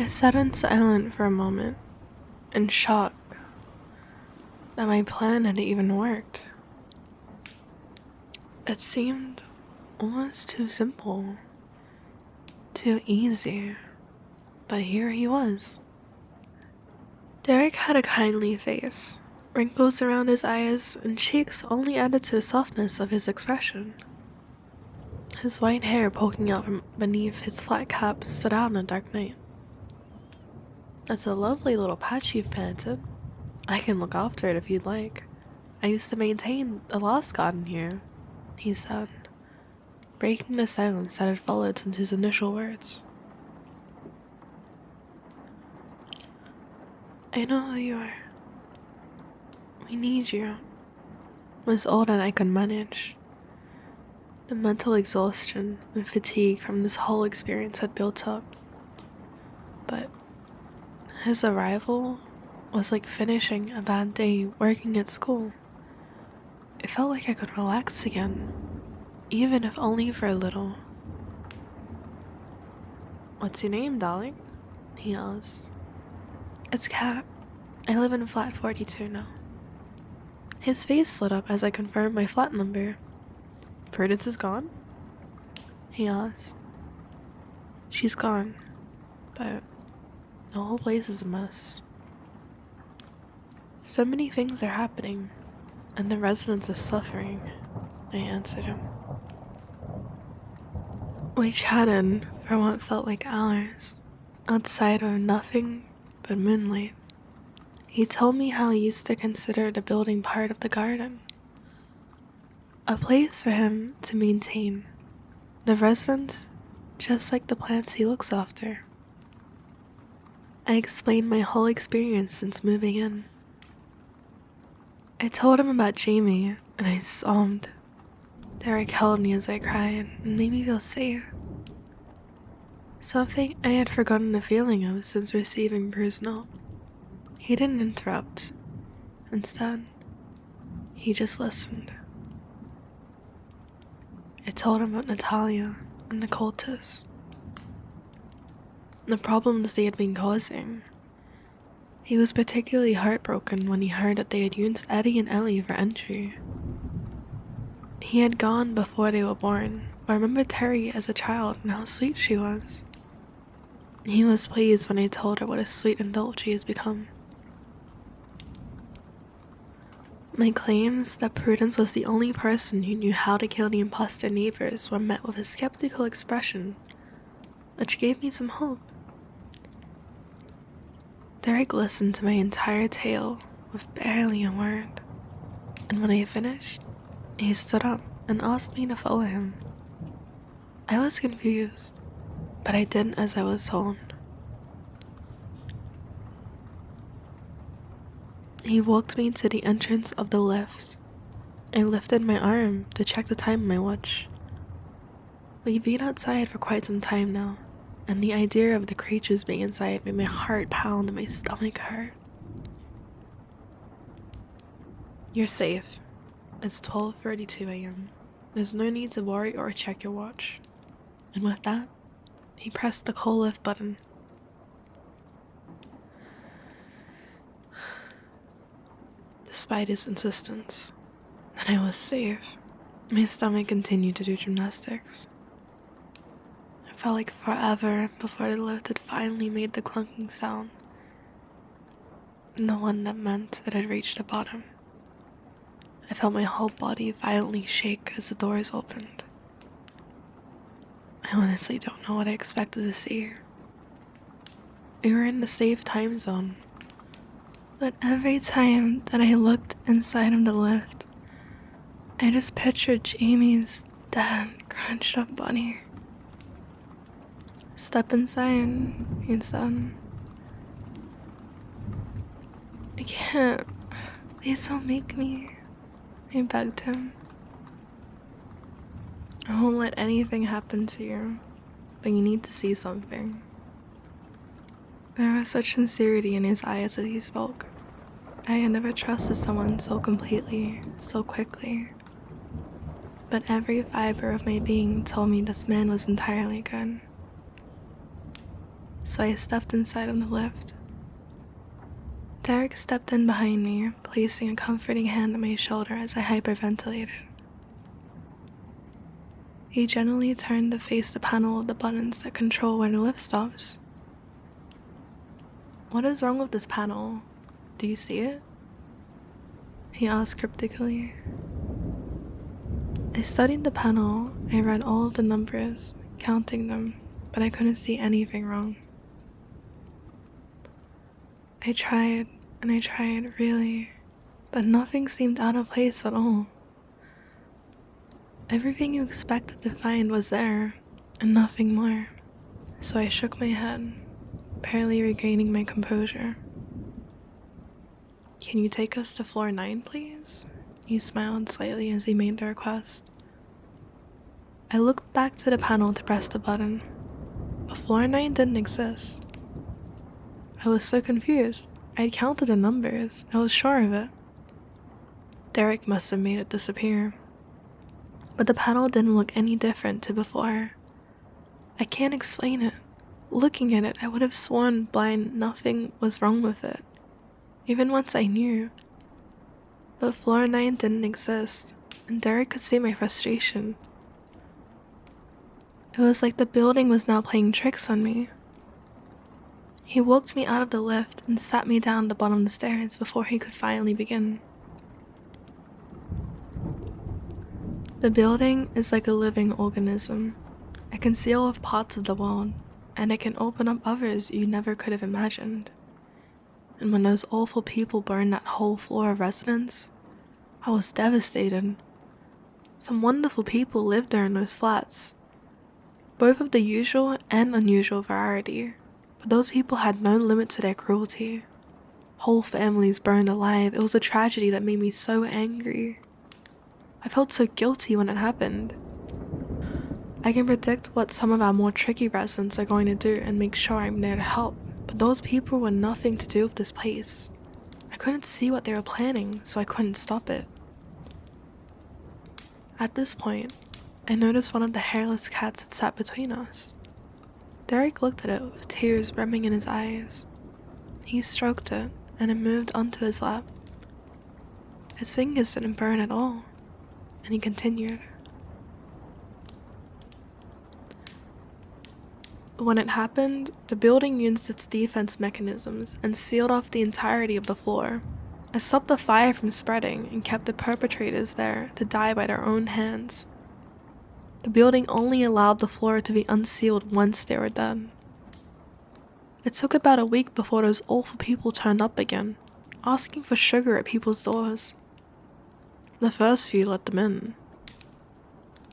I sat in silence for a moment, in shock that my plan had even worked. It seemed almost too simple, too easy, but here he was. Derek had a kindly face. Wrinkles around his eyes and cheeks only added to the softness of his expression. His white hair poking out from beneath his flat cap stood out in the dark night. "That's a lovely little patch you've planted. I can look after it if you'd like. I used to maintain a lost garden here," he said, breaking the silence that had followed since his initial words. "I know who you are. We need you," was all that I could manage. The mental exhaustion and fatigue from this whole experience had built up. But his arrival was like finishing a bad day working at school. It felt like I could relax again, even if only for a little. "What's your name, darling?" he asked. "It's Kat. I live in flat 42 now." His face lit up as I confirmed my flat number. "Prudence is gone?" he asked. "She's gone, but the whole place is a mess. So many things are happening, and the residents are suffering," I answered him. We chatted for what felt like hours, outside of nothing but moonlight. He told me how he used to consider the building part of the garden, a place for him to maintain the residents just like the plants he looks after. I explained my whole experience since moving in. I told him about Jamie, and I sobbed. Derek held me as I cried and made me feel safe. Something I had forgotten the feeling of since receiving Prue's note. He didn't interrupt. Instead, he just listened. I told him about Natalia and the cultists, the problems they had been causing. He was particularly heartbroken when he heard that they had used Eddie and Ellie for entry. He had gone before they were born, but I remembered Terry as a child and how sweet she was. He was pleased when I told her what a sweet adult she has become. My claims that Prudence was the only person who knew how to kill the imposter neighbors were met with a skeptical expression, which gave me some hope. Derek listened to my entire tale with barely a word, and when I finished, he stood up and asked me to follow him. I was confused, but I did as I was told. He walked me to the entrance of the lift. I lifted my arm to check the time on my watch. We've been outside for quite some time now, and the idea of the creatures being inside made my heart pound and my stomach hurt. "You're safe. It's 12:32 a.m. There's no need to worry or check your watch." And with that, he pressed the call lift button. Despite his insistence that I was safe, my stomach continued to do gymnastics. It felt like forever before the lift had finally made the clunking sound, and the one that meant it had reached the bottom. I felt my whole body violently shake as the doors opened. I honestly don't know what I expected to see. We were in the safe time zone, but every time that I looked inside of the lift, I just pictured Jamie's dead, crunched up body. "Step inside," he said. "I can't. Please don't make me," I begged him. "I won't let anything happen to you, but you need to see something." There was such sincerity in his eyes as he spoke. I had never trusted someone so completely, so quickly. But every fiber of my being told me this man was entirely good. so I stepped inside of the lift. Derek stepped in behind me, placing a comforting hand on my shoulder as I hyperventilated. He gently turned to face the panel of the buttons that control where the lift stops. "What is wrong with this panel? Do you see it?" he asked cryptically. I studied the panel. I read all of the numbers, counting them, but I couldn't see anything wrong. I tried, and I tried, really, but nothing seemed out of place at all. Everything you expected to find was there, and nothing more. So I shook my head, barely regaining my composure. "Can you take us to floor 9, please?" He smiled slightly as he made the request. I looked back to the panel to press the button, but floor 9 didn't exist. I was so confused. I'd counted the numbers. I was sure of it. Derek must have made it disappear. But the panel didn't look any different to before. I can't explain it. Looking at it, I would have sworn blind nothing was wrong with it, even once I knew. But floor 9 didn't exist, and Derek could see my frustration. It was like the building was now playing tricks on me. He walked me out of the lift and sat me down at the bottom of the stairs before he could finally begin. The building is like a living organism. It can seal off parts of the world, and it can open up others you never could have imagined. And when those awful people burned that whole floor of residence, I was devastated. Some wonderful people lived there in those flats, both of the usual and unusual variety, but those people had no limit to their cruelty. Whole families burned alive. It was a tragedy that made me so angry. I felt so guilty when it happened. I can predict what some of our more tricky residents are going to do and make sure I'm there to help, but those people were nothing to do with this place. I couldn't see what they were planning, so I couldn't stop it. At this point, I noticed one of the hairless cats that sat between us. Derek looked at it with tears brimming in his eyes. He stroked it, and it moved onto his lap. His fingers didn't burn at all, and he continued. When it happened, the building used its defense mechanisms and sealed off the entirety of the floor. It stopped the fire from spreading and kept the perpetrators there to die by their own hands. The building only allowed the floor to be unsealed once they were dead. It took about a week before those awful people turned up again, asking for sugar at people's doors. The first few let them in.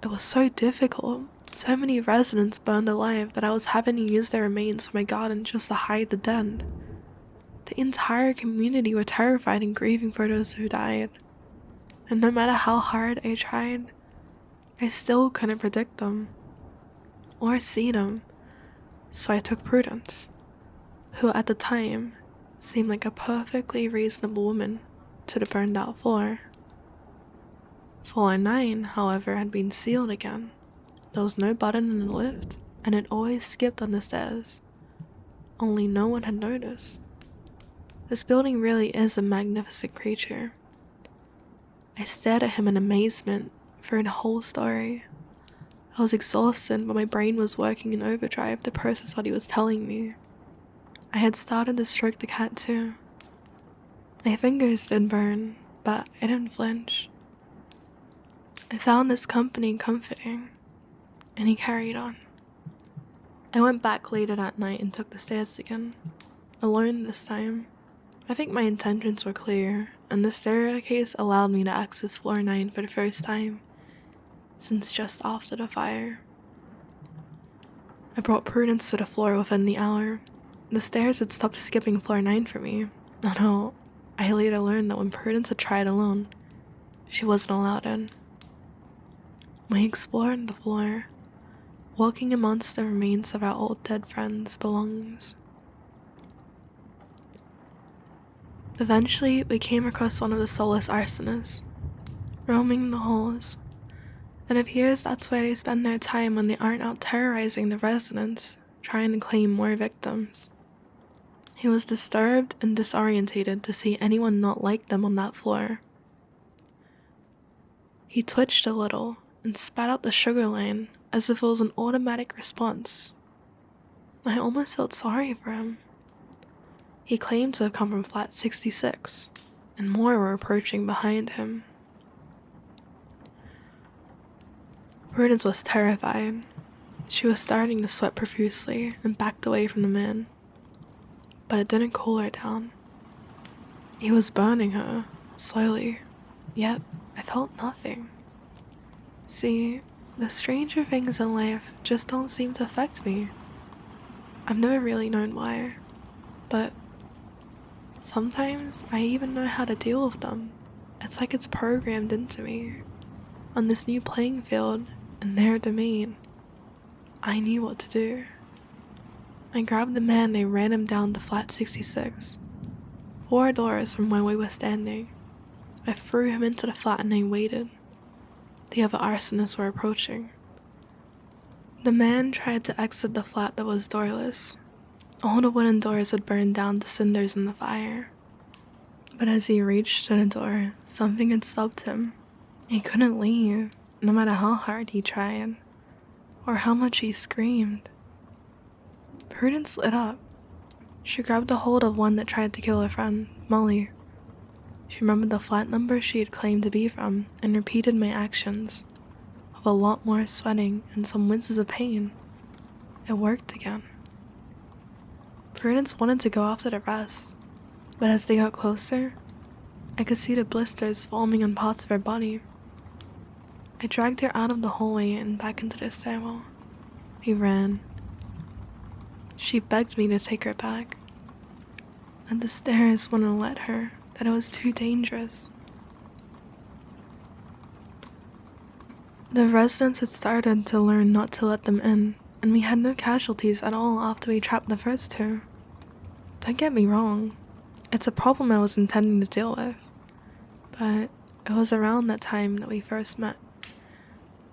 It was so difficult. So many residents burned alive that I was having to use their remains for my garden just to hide the dead. The entire community were terrified and grieving for those who died. And no matter how hard I tried, I still couldn't predict them or see them. So I took Prudence, who at the time seemed like a perfectly reasonable woman, to the burned out floor. Floor 9, however, had been sealed again. There was no button in the lift, and it always skipped on the stairs. Only no one had noticed. This building really is a magnificent creature. I stared at him in amazement for the whole story. I was exhausted, but my brain was working in overdrive to process what he was telling me. I had started to stroke the cat too. My fingers did burn, but I didn't flinch. I found this company comforting, and he carried on. I went back later that night and took the stairs again, alone this time. I think my intentions were clear, and the staircase allowed me to access floor 9 for the first time since just after the fire. I brought Prudence to the floor within the hour. The stairs had stopped skipping floor 9 for me, although I later learned that when Prudence had tried alone, she wasn't allowed in. We explored the floor, walking amongst the remains of our old dead friends' belongings. Eventually, we came across one of the soulless arsonists, roaming the halls. It appears that's where they spend their time when they aren't out terrorizing the residents, trying to claim more victims. He was disturbed and disorientated to see anyone not like them on that floor. He twitched a little and spat out the sugar line as if it was an automatic response. I almost felt sorry for him. He claimed to have come from flat 66, and more were approaching behind him. Prudence was terrified. She was starting to sweat profusely and backed away from the man. But it didn't cool her down. He was burning her, slowly, yet I felt nothing. See, the stranger things in life just don't seem to affect me. I've never really known why, but sometimes I even know how to deal with them. It's like it's programmed into me. On this new playing field, in their domain, I knew what to do. I grabbed the man and I ran him down to flat 66, 4 doors from where we were standing. I threw him into the flat and I waited. The other arsonists were approaching. The man tried to exit the flat that was doorless. All the wooden doors had burned down to cinders in the fire. But as he reached the door, something had stopped him. He couldn't leave, no matter how hard he tried, or how much he screamed. Prudence lit up. She grabbed a hold of one that tried to kill her friend, Molly. She remembered the flat number she had claimed to be from and repeated my actions, with a lot more sweating and some winces of pain. It worked again. Prudence wanted to go after the rest, but as they got closer, I could see the blisters forming on parts of her body. I dragged her out of the hallway and back into the stairwell. We ran. She begged me to take her back. And the stairs wouldn't let her, that it was too dangerous. The residents had started to learn not to let them in, and we had no casualties at all after we trapped the first 2. Don't get me wrong, it's a problem I was intending to deal with, but it was around that time that we first met.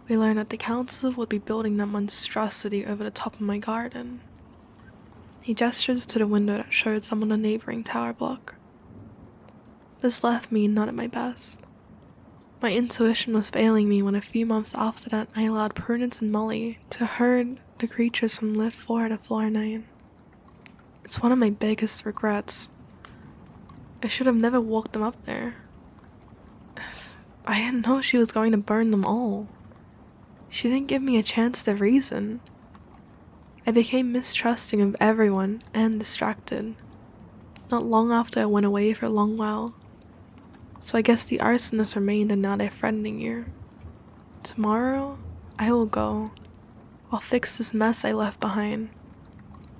We learned that the council would be building that monstrosity over the top of my garden. He gestures to the window that showed some on the neighboring tower block. This left me not at my best. My intuition was failing me when a few months after that I allowed Prudence and Molly to herd the creatures from lift 4 to floor 9. It's one of my biggest regrets. I should have never walked them up there. I didn't know she was going to burn them all. She didn't give me a chance to reason. I became mistrusting of everyone and distracted. Not long after I went away for a long while. So I guess the arsonists remained and now they're threatening you. Tomorrow, I will go. I'll fix this mess I left behind.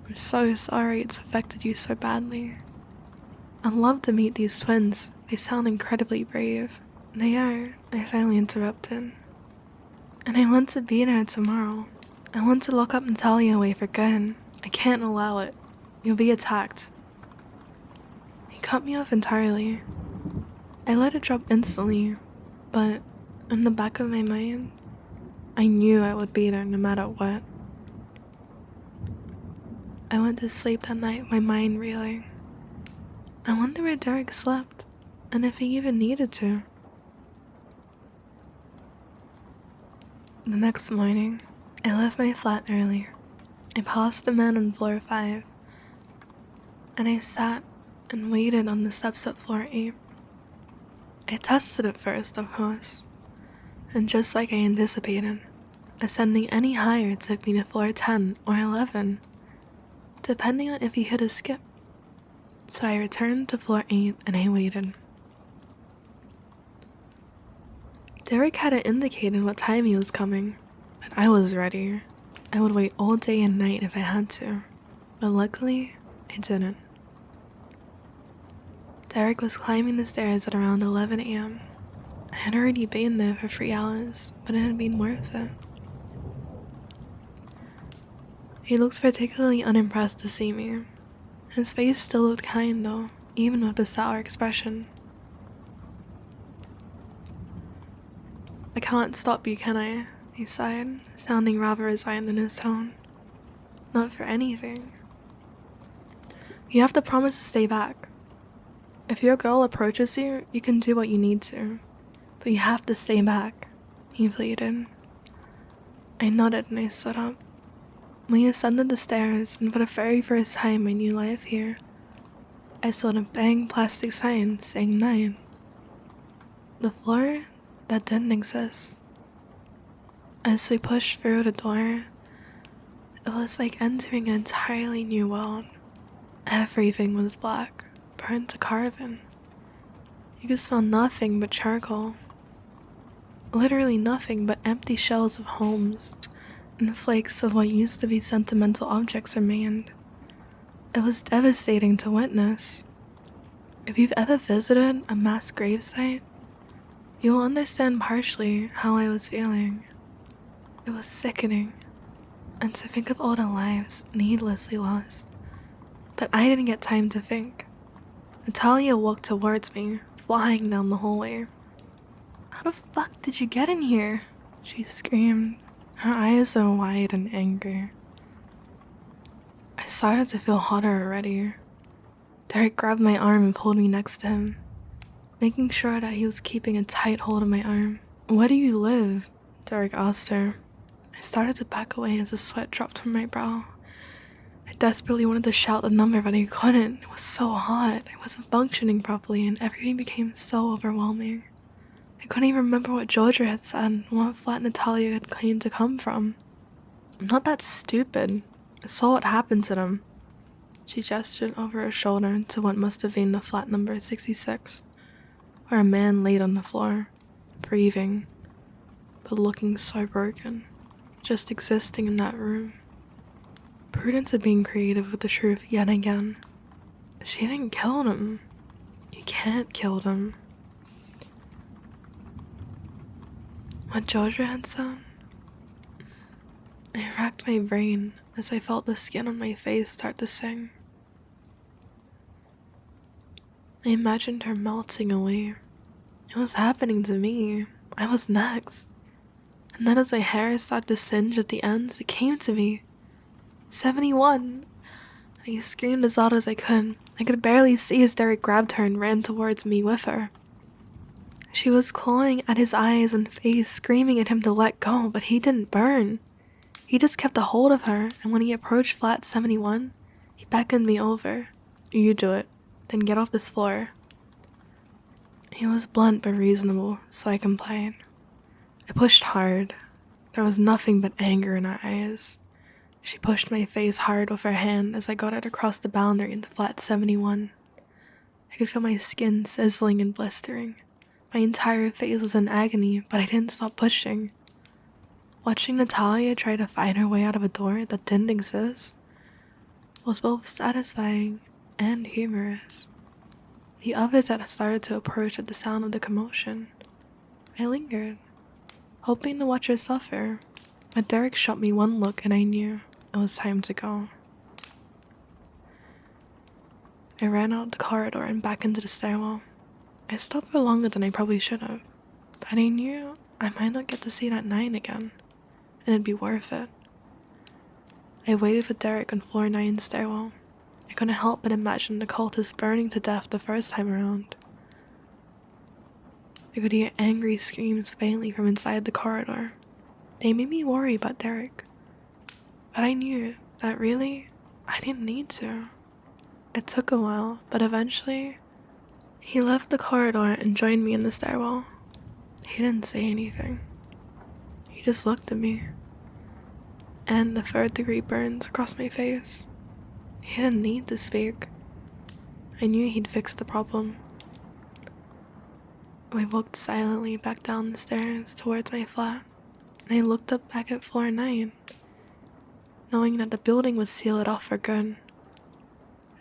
I'm so sorry it's affected you so badly. I'd love to meet these twins. They sound incredibly brave. They are, I finally interrupted. And I want to be there tomorrow. I want to lock up Natalia away for good. I can't allow it. You'll be attacked. He cut me off entirely. I let it drop instantly, but in the back of my mind, I knew I would be there no matter what. I went to sleep that night with my mind reeling. I wonder where Derek slept, and if he even needed to. The next morning, I left my flat early. I passed the man on floor 5, and I sat and waited on the steps at floor 8. I tested it first, of course, and just like I anticipated, ascending any higher took me to floor 10 or 11, depending on if he hit a skip. So I returned to floor 8 and I waited. Derek hadn't indicated what time he was coming, but I was ready. I would wait all day and night if I had to, but luckily, I didn't. Derek was climbing the stairs at around 11 a.m. I had already been there for 3 hours, but it had been worth it. He looked particularly unimpressed to see me. His face still looked kind though, even with the sour expression. "I can't stop you, can I?" he sighed, sounding rather resigned in his tone. Not for anything. You have to promise to stay back. If your girl approaches you, you can do what you need to, but you have to stay back, he pleaded. I nodded and I stood up. We ascended the stairs, and for the very first time in my new life here, I saw a bang plastic sign saying 9. The floor that didn't exist. As we pushed through the door, it was like entering an entirely new world. Everything was black, burned to carbon. You could smell nothing but charcoal. Literally nothing but empty shells of homes and flakes of what used to be sentimental objects remained. It was devastating to witness. If you've ever visited a mass gravesite, you will understand partially how I was feeling. It was sickening, and to think of all the lives needlessly lost. But I didn't get time to think. Natalia walked towards me, flying down the hallway. How the fuck did you get in here? She screamed, her eyes so wide and angry. I started to feel hotter already. Derek grabbed my arm and pulled me next to him, making sure that he was keeping a tight hold of my arm. Where do you live? Derek asked her. I started to back away as the sweat dropped from my brow. I desperately wanted to shout the number, but I couldn't. It was so hot. I wasn't functioning properly, and everything became so overwhelming. I couldn't even remember what Georgia had said and what flat Natalia had claimed to come from. I'm not that stupid. I saw what happened to them. She gestured over her shoulder to what must have been the flat number 66, where a man laid on the floor, breathing, but looking so broken, just existing in that room. Prudence of being creative with the truth yet again. She didn't kill them. You can't kill them. What Georgia had said? I racked my brain as I felt the skin on my face start to sing. I imagined her melting away. It was happening to me. I was next. And then as my hair started to singe at the ends, it came to me. 71. I screamed as loud as I could. I could barely see as Derek grabbed her and ran towards me with her. She was clawing at his eyes and face, screaming at him to let go, but he didn't burn. He just kept a hold of her, and when he approached flat 71, he beckoned me over. You do it, then get off this floor. He was blunt but reasonable, so I complied. I pushed hard. There was nothing but anger in her eyes. She pushed my face hard with her hand as I got it across the boundary into flat 71. I could feel my skin sizzling and blistering. My entire face was in agony, but I didn't stop pushing. Watching Natalia try to fight her way out of a door that didn't exist was both satisfying and humorous. The others had started to approach at the sound of the commotion. I lingered, hoping to watch her suffer, but Derek shot me one look and I knew it was time to go. I ran out the corridor and back into the stairwell. I stopped for longer than I probably should have, but I knew I might not get to see that 9 again, and it'd be worth it. I waited for Derek on floor 9's stairwell. I couldn't help but imagine the cultists burning to death the first time around. I could hear angry screams faintly from inside the corridor. They made me worry about Derek, but I knew that really, I didn't need to. It took a while, but eventually, he left the corridor and joined me in the stairwell. He didn't say anything. He just looked at me, and the 3rd-degree burns across my face. He didn't need to speak. I knew he'd fix the problem. We walked silently back down the stairs towards my flat, and I looked up back at floor 9, knowing that the building was sealed off for good.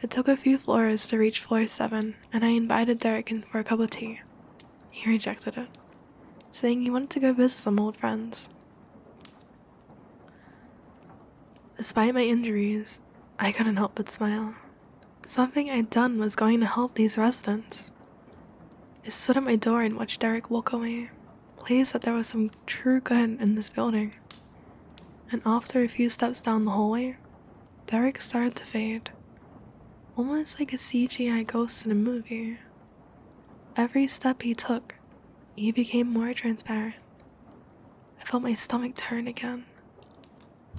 It took a few floors to reach floor 7, and I invited Derek in for a cup of tea. He rejected it, saying he wanted to go visit some old friends. Despite my injuries, I couldn't help but smile. Something I'd done was going to help these residents. I stood at my door and watched Derek walk away, pleased that there was some true good in this building. And after a few steps down the hallway, Derek started to fade, almost like a CGI ghost in a movie. Every step he took, he became more transparent. I felt my stomach turn again,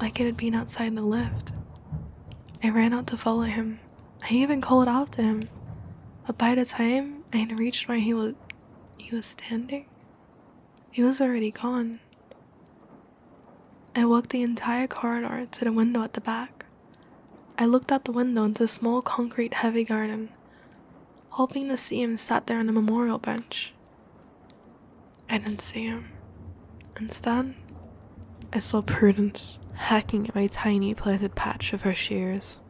like it had been outside the lift. I ran out to follow him. I even called out to him, but by the time I had reached where he was standing, he was already gone. I walked the entire corridor to the window at the back. I looked out the window into a small concrete heavy garden, hoping to see him sat there on a memorial bench. I didn't see him. Instead, I saw Prudence hacking at my tiny planted patch of her shears.